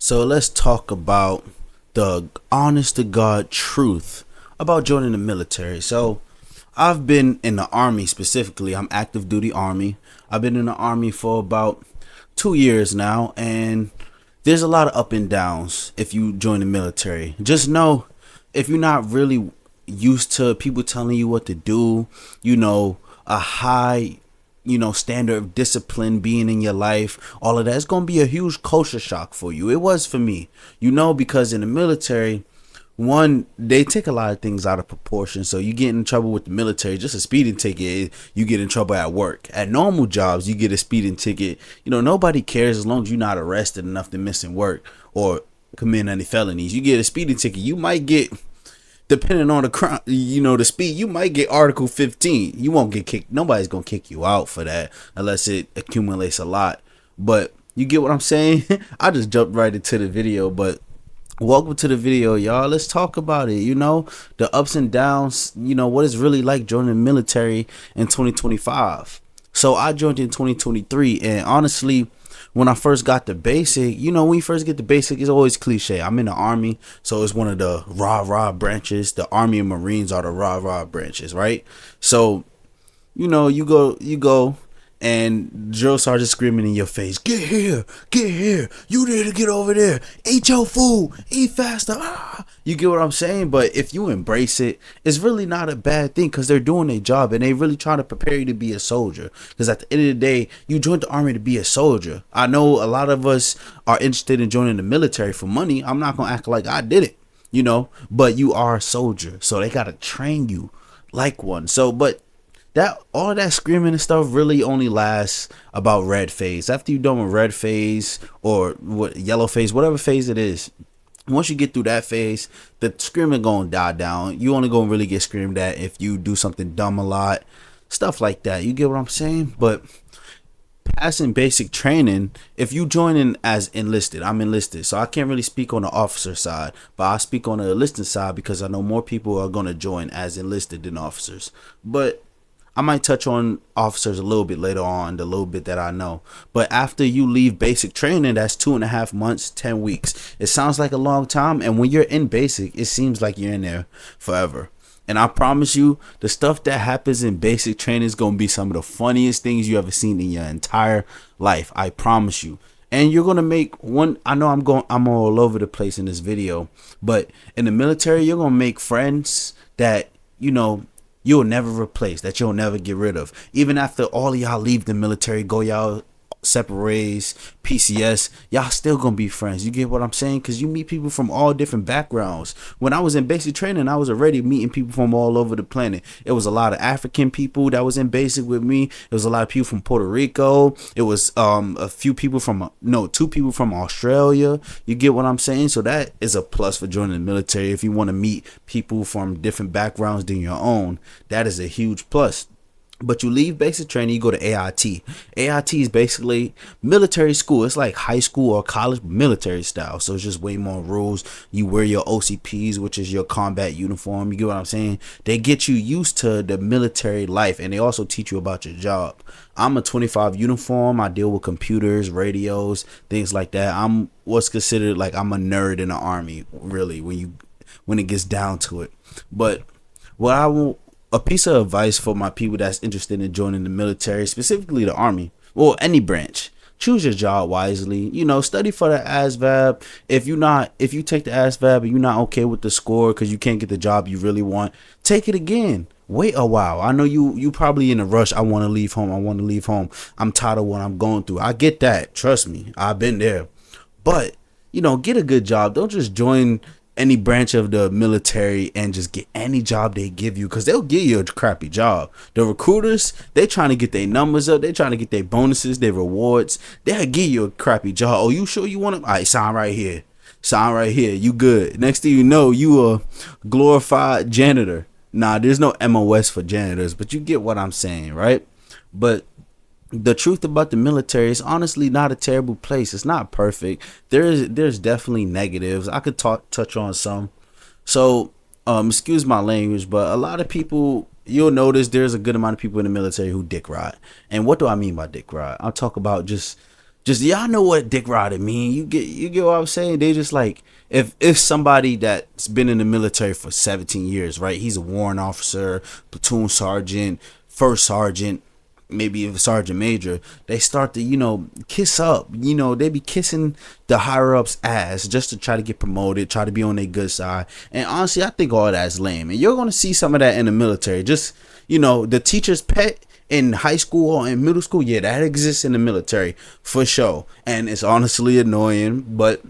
So let's talk about the honest to God truth about joining the military. So I've been in the army specifically. I'm active duty army. I've been in the army for about 2 years now, and there's a lot of up and downs if you join the military. Just know if you're not really used to people telling you what to do, a high standard of discipline being in your life, all of that, it's gonna be a huge culture shock for you. It was for me, because in the military, one, they take a lot of things out of proportion. So you get in trouble with the military, just a speeding ticket, you get in trouble at work. At normal jobs, you get a speeding ticket, nobody cares as long as you're not arrested enough to missing work or commit any felonies. You get a speeding ticket, you might get, depending on the crime, the speed, you might get Article 15. You won't get kicked. Nobody's gonna kick you out for that unless it accumulates a lot. But you get what I'm saying? I just jumped right into the video, but welcome to the video, y'all. Let's talk about it. The ups and downs, what it's really like joining the military in 2025. So I joined in 2023, and honestly, when I first got the basic, when you first get the basic, it's always cliche. I'm in the army, so it's one of the rah-rah branches. The Army and Marines are the rah-rah branches, right? So, you go, and drill sergeant screaming in your face, get here, you need to get over there, eat your food, eat faster. You get what I'm saying? But if you embrace it, it's really not a bad thing, because they're doing their job and they really trying to prepare you to be a soldier. Because at the end of the day, you joined the army to be a soldier. I know a lot of us are interested in joining the military for money. I'm not gonna act like I did it, but you are a soldier, so they gotta train you like one. So but that all of that screaming and stuff really only lasts about red phase. After you're done with red phase or what yellow phase, whatever phase it is, once you get through that phase, the screaming gonna die down. You only gonna really get screamed at if you do something dumb a lot, stuff like that. You get what I'm saying? But passing basic training, if you join in as enlisted, I'm enlisted, so I can't really speak on the officer side, but I speak on the enlisted side because I know more people are gonna join as enlisted than officers. But I might touch on officers a little bit later on, the little bit that I know. But after you leave basic training, that's 2.5 months, 10 weeks. It sounds like a long time. And when you're in basic, it seems like you're in there forever. And I promise you, the stuff that happens in basic training is going to be some of the funniest things you ever seen in your entire life. I promise you. And you're going to make one. I know I'm all over the place in this video, but in the military, you're going to make friends that, you'll never replace, that you'll never get rid of. Even after all of y'all leave the military, go y'all separate ways, PCS, y'all still gonna be friends. You get what I'm saying? Because you meet people from all different backgrounds. When I was in basic training, I was already meeting people from all over the planet. It was a lot of African people that was in basic with me. It was a lot of people from Puerto Rico. It was two people from Australia. You get what I'm saying? So that is a plus for joining the military. If you want to meet people from different backgrounds than your own, that is a huge plus. But you leave basic training, you go to AIT. AIT is basically military school. It's like high school or college, military style. So it's just way more rules. You wear your OCPs, which is your combat uniform. You get what I'm saying? They get you used to the military life, and they also teach you about your job. I'm a 25 uniform. I deal with computers, radios, things like that. I'm what's considered like I'm a nerd in the army, really, when it gets down to it. But what I will a piece of advice for my people that's interested in joining the military, specifically the army or any branch: choose your job wisely. Study for the ASVAB. If you take the ASVAB and you're not okay with the score because you can't get the job you really want, take it again. Wait a while. I know you probably in a rush. I want to leave home. I'm tired of what I'm going through. I get that. Trust me, I've been there. But get a good job. Don't just join any branch of the military and just get any job they give you, because they'll give you a crappy job. The recruiters, they trying to get their numbers up, they trying to get their bonuses, their rewards. They'll give you a crappy job. Oh, you sure you want to? All right, sign right here, you good. Next thing you know, you a glorified janitor. Nah, there's no MOS for janitors, but you get what I'm saying, right? But the truth about the military is honestly not a terrible place. It's not perfect. There's definitely negatives. I could touch on some. So excuse my language, but a lot of people, you'll notice there's a good amount of people in the military who dick ride. And what do I mean by dick ride? I'll talk about just just y'all know what dick riding mean. You get what I'm saying? They just like if somebody that's been in the military for 17 years, right? He's a warrant officer, platoon sergeant, first sergeant, maybe a sergeant major. They start to kiss up. They be kissing the higher ups ass just to try to get promoted, try to be on their good side. And honestly, I think all that's lame. And you're gonna see some of that in the military. Just the teacher's pet in high school or in middle school, yeah, that exists in the military for sure. And it's honestly annoying, but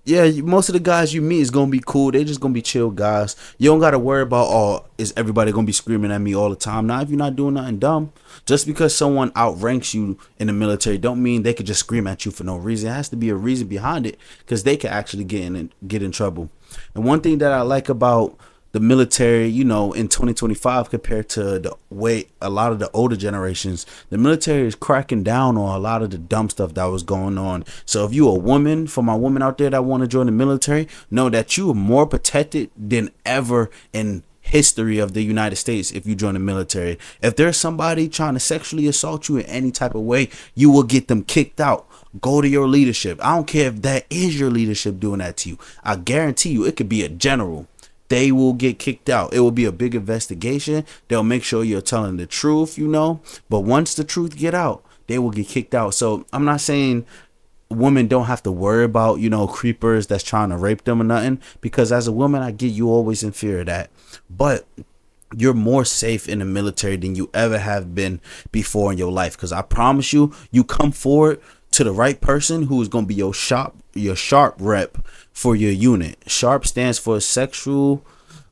yeah, most of the guys you meet is gonna be cool. They just gonna be chill guys. You don't gotta worry about, oh, is everybody gonna be screaming at me all the time? Now, if you're not doing nothing dumb, just because someone outranks you in the military, don't mean they could just scream at you for no reason. It has to be a reason behind it, because they could actually get in trouble. And one thing that I like about the military, in 2025 compared to the way a lot of the older generations, the military is cracking down on a lot of the dumb stuff that was going on. So if you a woman, for my women out there that want to join the military, know that you are more protected than ever in history of the United States if you join the military. If there's somebody trying to sexually assault you in any type of way, you will get them kicked out. Go to your leadership. I don't care if that is your leadership doing that to you. I guarantee you it could be a general. They will get kicked out. It will be a big investigation. They'll make sure you're telling the truth, but once the truth get out, they will get kicked out. So I'm not saying women don't have to worry about creepers that's trying to rape them or nothing, because as a woman, I get you always in fear of that, but you're more safe in the military than you ever have been before in your life. Because I promise you, you come forward to the right person who is going to be your sharp rep for your unit. Sharp stands for sexual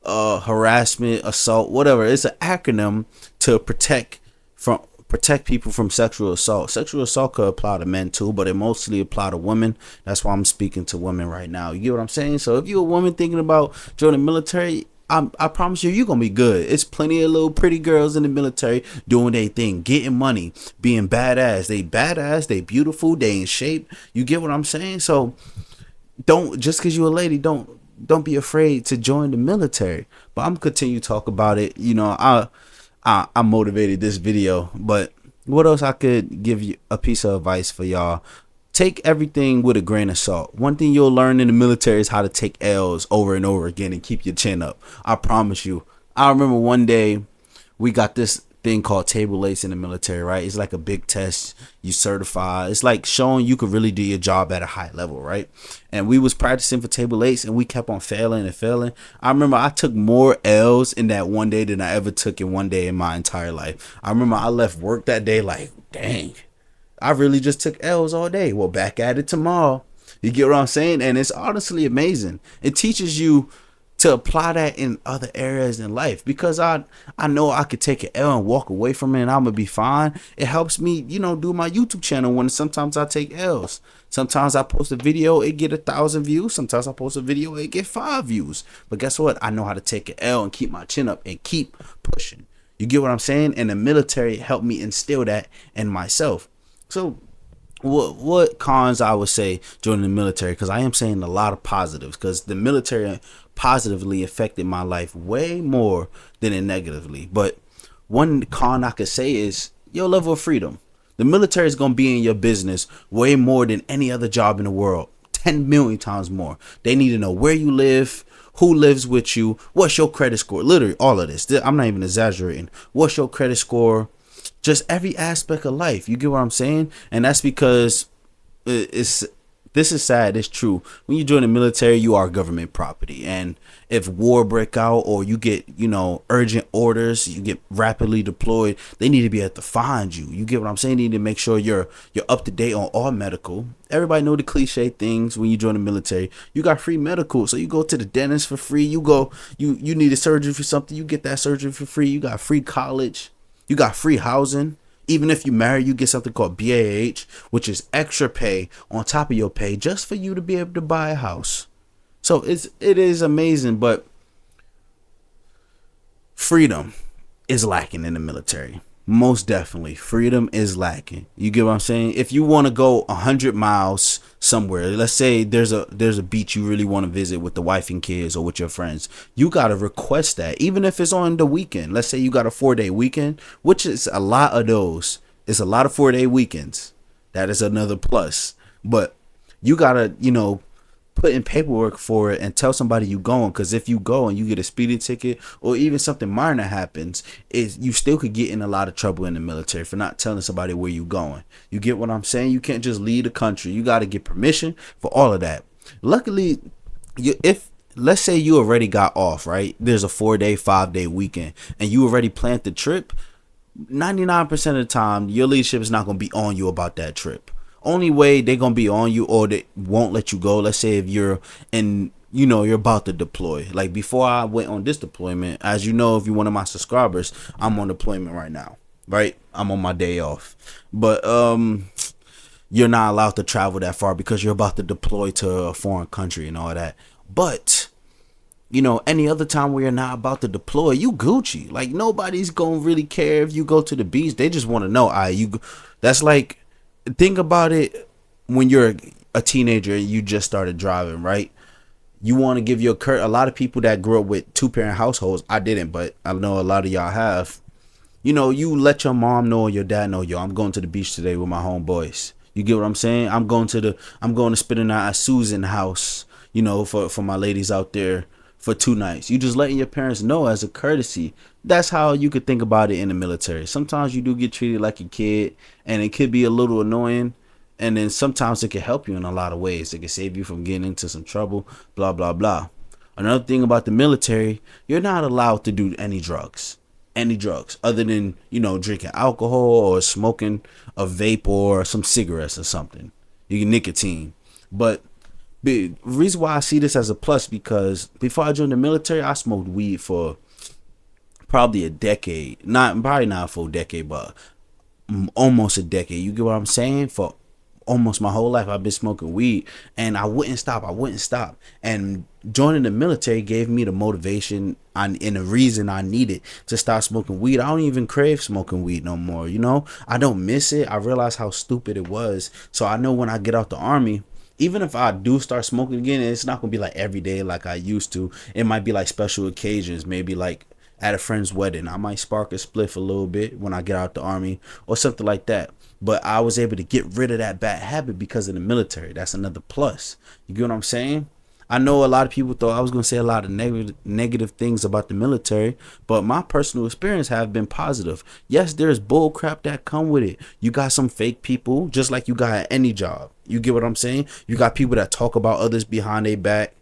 harassment, assault, whatever. It's an acronym to protect people from sexual assault. Sexual assault could apply to men too, but it mostly apply to women. That's why I'm speaking to women right now. You get what I'm saying? So if you're a woman thinking about joining the military, I promise you're gonna be good. It's plenty of little pretty girls in the military doing their thing, getting money, being badass. They beautiful, they in shape. You get what I'm saying? So don't, just because you're a lady, don't be afraid to join the military. But I'm continue to talk about it. I motivated this video, but what else I could give you a piece of advice for y'all? Take everything with a grain of salt. One thing you'll learn in the military is how to take L's over and over again and keep your chin up. I promise you. I remember one day we got this thing called table ace in the military, right? It's like a big test. You certify. It's like showing you could really do your job at a high level, right? And we was practicing for table ace and we kept on failing and failing. I remember I took more L's in that one day than I ever took in one day in my entire life. I remember I left work that day like, dang, I really just took L's all day. Well, back at it tomorrow. You get what I'm saying? And it's honestly amazing. It teaches you to apply that in other areas in life, because I know I could take an L and walk away from it and I'm gonna be fine. It helps me, do my YouTube channel when sometimes I take L's. Sometimes I post a video, it get 1,000 views. Sometimes I post a video, it get 5 views. But guess what? I know how to take an L and keep my chin up and keep pushing. You get what I'm saying? And the military helped me instill that in myself. So what cons I would say joining the military, because I am saying a lot of positives, because the military positively affected my life way more than it negatively. But one con I could say is your level of freedom. The military is going to be in your business way more than any other job in the world, 10 million times more. They need to know where you live, who lives with you, what's your credit score, literally all of this. I'm not even exaggerating. What's your credit score? Just every aspect of life. You get what I'm saying? And that's because this is sad. It's true. When you join the military, you are government property. And if war break out or you get, urgent orders, you get rapidly deployed, they need to be able to find you. You get what I'm saying? They need to make sure you're up to date on all medical. Everybody know the cliche things when you join the military. You got free medical. So you go to the dentist for free. You need a surgery for something. You get that surgery for free. You got free college. You got free housing. Even if you marry, you get something called BAH, which is extra pay on top of your pay just for you to be able to buy a house. So it is amazing, but freedom is lacking in the military. Most definitely, freedom is lacking. You get what I'm saying? If you want to go 100 miles somewhere, let's say there's a beach you really want to visit with the wife and kids or with your friends, you got to request that, even if it's on the weekend. Let's say you got a 4-day weekend, which is a lot of those. It's a lot of 4-day weekends. That is another plus. But you gotta, put in paperwork for it and tell somebody you going, because if you go and you get a speeding ticket or even something minor happens, is you still could get in a lot of trouble in the military for not telling somebody where you going. You get what I'm saying? You can't just leave the country. You got to get permission for all of that. Luckily, if let's say you already got off, right? There's a 4-day, 5-day weekend and you already planned the trip. 99% of the time your leadership is not going to be on you about that trip. Only way they're gonna be on you or they won't let you go, let's say if you're in, you're about to deploy. Like before I went on this deployment, as you know, if you're one of my subscribers, I'm on deployment right now, right? I'm on my day off, but you're not allowed to travel that far because you're about to deploy to a foreign country and all that. But any other time where you're not about to deploy, you Gucci. Like nobody's gonna really care if you go to the beach. They just want to know, that's like, think about it. When you're a teenager and you just started driving, right? You want to give a lot of people that grew up with 2-parent households. I didn't, but I know a lot of y'all have. You let your mom know or your dad know, yo, I'm going to the beach today with my homeboys. You get what I'm saying? I'm going to spend a night at Susan's house, for my ladies out there for 2 nights. You just letting your parents know as a courtesy. That's how you could think about it in the military. Sometimes you do get treated like a kid and it could be a little annoying. And then sometimes it can help you in a lot of ways. It can save you from getting into some trouble, blah, blah, blah. Another thing about the military, you're not allowed to do any drugs other than, drinking alcohol or smoking a vape or some cigarettes or something. You get nicotine. But the reason why I see this as a plus, because before I joined the military, I smoked weed for probably a decade. Probably not a full decade, but almost a decade. You get what I'm saying? For almost my whole life, I've been smoking weed, and I wouldn't stop. And joining the military gave me the motivation and the reason I needed to stop smoking weed. I don't even crave smoking weed no more. I don't miss it. I realize how stupid it was. So I know when I get out the army, even if I do start smoking again, it's not gonna be like every day like I used to. It might be like special occasions, maybe like at a friend's wedding. I might spark a spliff a little bit when I get out the army or something like that. But I was able to get rid of that bad habit because of the military. That's another plus. You get what I'm saying? I know a lot of people thought I was going to say a lot of negative things about the military, but my personal experience have been positive. Yes, there's bull crap that come with it. You got some fake people, just like you got at any job. You get what I'm saying? You got people that talk about others behind their back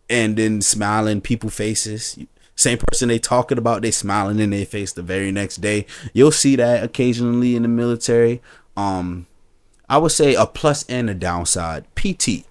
and then smile in people's faces. Same person they talking about, they smiling in their face the very next day. You'll see that occasionally in the military. I would say a plus and a downside. PT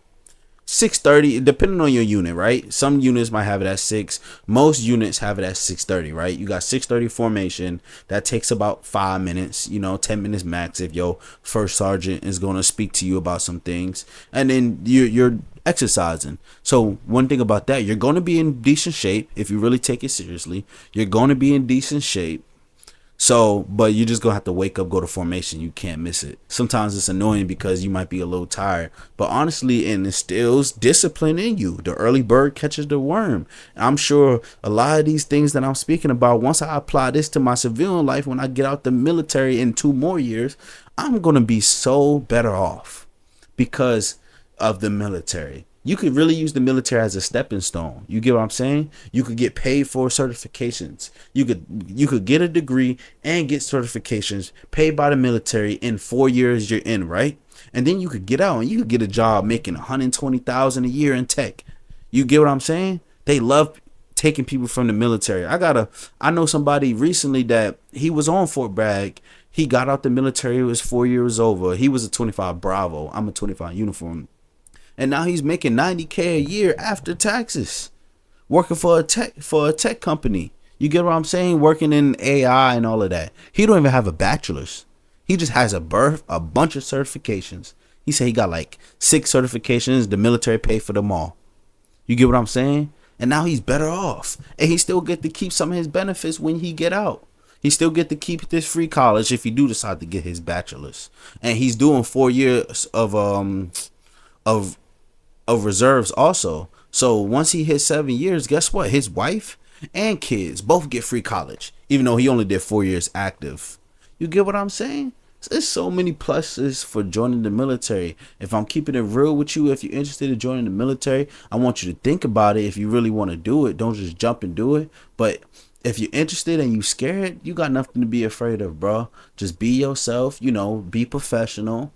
6:30, depending on your unit, right? Some units might have it at 6. Most units have it at 6:30, right? You got 6:30 formation. That takes about 5 minutes, 10 minutes max if your first sergeant is going to speak to you about some things. And then you're exercising. So one thing about that, you're going to be in decent shape if you really take it seriously. You're going to be in decent shape. So, but you just gonna have to wake up, go to formation. You can't miss it. Sometimes it's annoying because you might be a little tired, but honestly, it instills discipline in you. The early bird catches the worm. I'm sure a lot of these things that I'm speaking about, once I apply this to my civilian life, when I get out the military in 2 more years, I'm gonna be so better off because of the military. You could really use the military as a stepping stone. You get what I'm saying? You could get paid for certifications. You could get a degree and get certifications paid by the military in 4 years you're in, right? And then you could get out and you could get a job making $120,000 a year in tech. You get what I'm saying? They love taking people from the military. I know somebody recently that he was on Fort Bragg. He got out the military. It was 4 years over. He was a 25 Bravo. I'm a 25 uniform. And now he's making $90K a year after taxes, working for a tech company. You get what I'm saying? Working in AI and all of that. He don't even have a bachelor's. He just has a bunch of certifications. He said he got like 6 certifications. The military paid for them all. You get what I'm saying? And now he's better off. And he still get to keep some of his benefits when he get out. He still get to keep this free college if he do decide to get his bachelor's. And he's doing 4 years of reserves also. So once he hits 7 years, guess what? His wife and kids both get free college, even though he only did 4 years active. You get what I'm saying? There's so many pluses for joining the military. If I'm keeping it real with you, if you're interested in joining the military, I want you to think about it. If you really want to do it, don't just jump and do it. But if you're interested and you scared, you got nothing to be afraid of, bro. Just be yourself, be professional,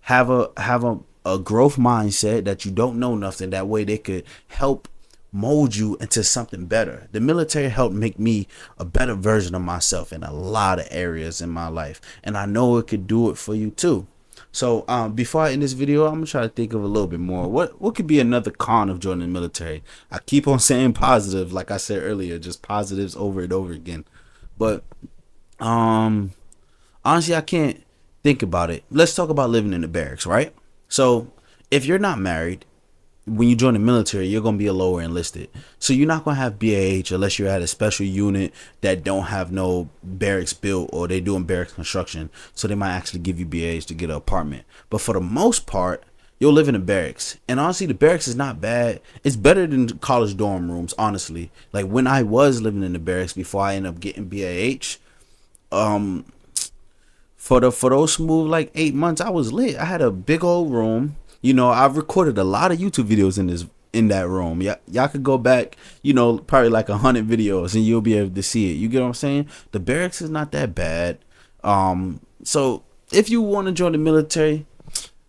have a growth mindset that you don't know nothing. That way they could help mold you into something better. The military helped make me a better version of myself in a lot of areas in my life, and I know it could do it for you too. So before I end this video, I'm gonna try to think of a little bit more. What could be another con of joining the military? I keep on saying positive, like I said earlier, just positives over and over again. But honestly, I can't think about it. Let's talk about living in the barracks, right? So if you're not married, when you join the military, you're going to be a lower enlisted. So you're not going to have BAH unless you're at a special unit that don't have no barracks built, or they doing barracks construction. So they might actually give you BAH to get an apartment. But for the most part, you'll live in a barracks. And honestly, the barracks is not bad. It's better than college dorm rooms, honestly. Like when I was living in the barracks before I ended up getting BAH, for those smooth like 8 months, I was lit. I had a big old room. I've recorded a lot of YouTube videos in that room. Y'all could go back, probably like 100 videos, and you'll be able to see it. You get what I'm saying? The barracks is not that bad. So if you want to join the military,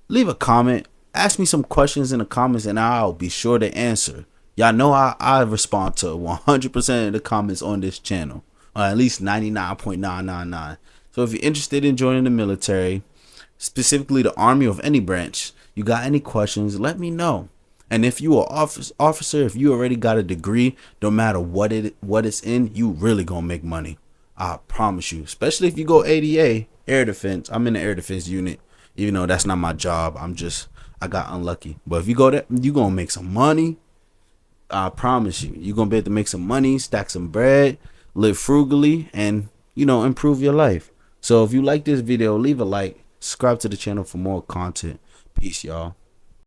leave a comment. Ask me some questions in the comments, and I'll be sure to answer. Y'all know I respond to 100% of the comments on this channel, or at least 99.999. So if you're interested in joining the military, specifically the Army of any branch, you got any questions, let me know. And if you are officer, if you already got a degree, no matter what it's in, you really gonna make money. I promise you. Especially if you go ADA, air defense. I'm in the air defense unit, even though that's not my job. I got unlucky. But if you go there, you gonna make some money. I promise you. You're gonna be able to make some money, stack some bread, live frugally, and improve your life. So if you like this video, leave a like, subscribe to the channel for more content. Peace, y'all.